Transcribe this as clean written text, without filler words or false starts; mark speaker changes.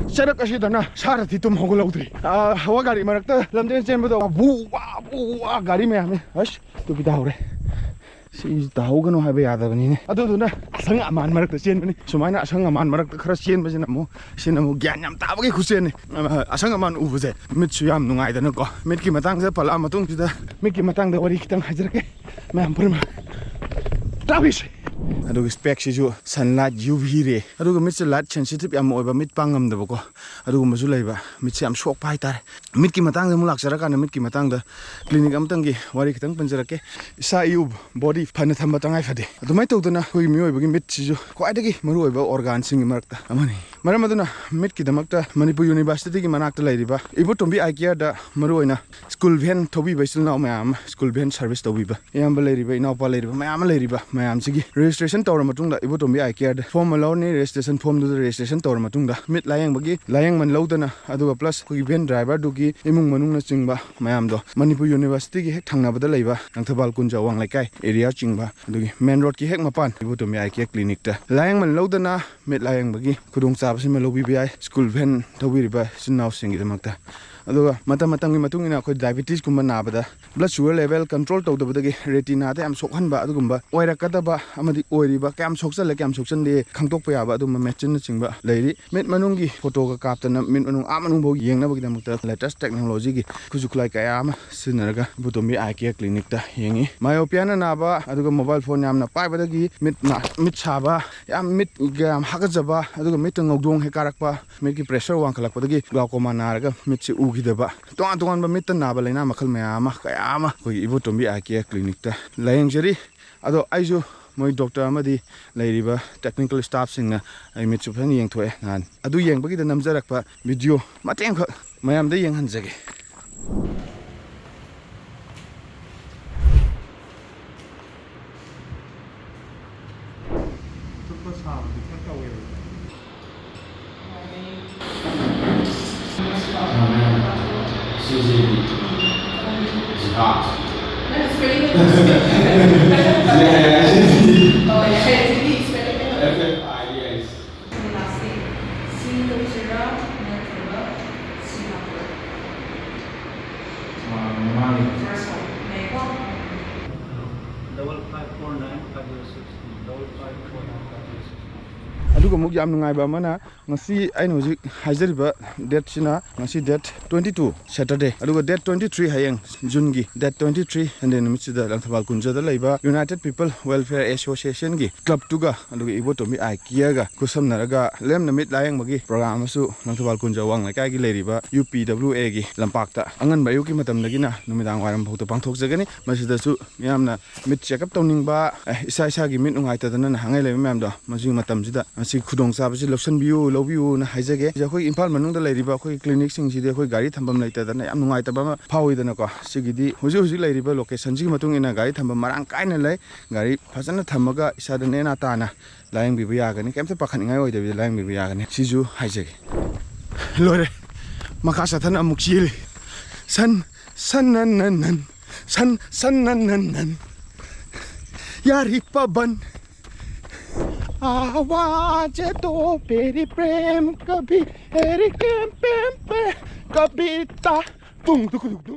Speaker 1: Serak asidana sarati tum hogolaudri hawa gari marakta lamjen chenbado bu wa gari me ame ash tu bida hore si dahogano habe yadabani ne aduduna asang aman marakta chenbani sumaina asang aman marakta khara chenbajina mo sinamu gyan yam tabagi khusene asang aman ubuje mitsu yam nungai dana ko mitki matang se pala matung sida mitki matang da wari kitang hajarke mam purma tabish aduga spec siju sunlight UV re aduga mitse light sensitive yam oiba mit pangam dabo ko aduga masu leiba mitse yam sok pai tar mitki matang da mulak sara kana mitki matang da clinic amtang gi wari kitang panjarake sa yu body phana thamba tangai phade adumai tawduna hoi mioi bagi mit siju kwai dagi maru oiba organ sing marakta amani maram aduna mitki damakta Manipur University gi manakta leiriba Ibotombi IKEA da maru oina school van thobi baisil na mayam school van service tobiba yamba leiriba ina pa leiriba mayam leiriba mayam sigi registration tawra matungda Ibotombi IKEA form alone registration form du registration tawra matungda mit layang bagi layang man lawdana aduga plus koi van driver dugi imung manung na chingba mayam do Manipur University gi hek thangna bada leiba nangthabal kunja wang laikai area chingba adugi main road ki hek mapan Ibotombi IKEA clinic ta layang man lawdana mit layang bagi kudung sabasi ma lobi bi school van thawiriba sinnaw singi damakta aduga matam gi matungina khoi diabetes kumba nabada blood sugar level control tawdabadagi retina ta am sokhanba adugumba oirakadaba amadi oiriba kam soksale kam sokchande khangtokpa yaba aduma machine na chingba leiri mit manungi photo ka kaptana min manung amanung bo yengna bagi damakta latest technology gi kujuklai kaya ama sinaraga Ibotombi IKEA clinic ta yengi myopia na naba aduga mobile phone yamna paibadagi mit saba yam mit gam hagajaba aduga mit ngogdong he karakpa mit ki pressure wangkhalakpadagi glaucoma naraga mit si daba tongan ba mitan naba laina makhal mayama kayama koi Ibotombi IKEA clinic ta layang jari ado aijo moi doctor amadi leiriba technical staff singna ai mitsu phan yeng thoe nan adu yeng bagi da namjarakpa video mateng kha mayam da yeng hanjage
Speaker 2: It's hot.
Speaker 3: It's very good. Oh, yeah, it's very good.
Speaker 2: Yes.
Speaker 3: Last name. Singapore, Singapore. First one. Bangkok.
Speaker 2: 5549
Speaker 1: aduga muk yam nungai ba mana ngasi ai no ji hajariba date sina ngasi date 22 Saturday aduga date 23 hayeng June gi date 23 and then mitida langthabal kunja da leiba United People Welfare Association gi club tuga aduga Ibotombi IKEA ga kusam naraga lem na mit layang magi program asu langthabal kunja wang laikai gi leiriba UPWA gi lampakta angan bayu ki matam dagina numidang waram phauta pangthok jagani masida su yamna mit check up tawning ba isa gi mit nungai ta dana hangai leiba mam do maji matam sida asi khudong sabasi lopsan biu lobiu na haijage khoi impal manung da leiriba khoi clinic sing sidi khoi gari thambam leita dana yam nungai ta ba phawi dana ko sigidi huji leiriba location ji matung ina gari thambam marang kaina lei gari phajana thamaga isa da nena ta na layang bibu yagani kemte pakhan ngai oi debi layang bibu yagani siju haijage lore makasa than amuk chili san nan yari paban आवाज तो तेरी प्रेम कभी कभी ता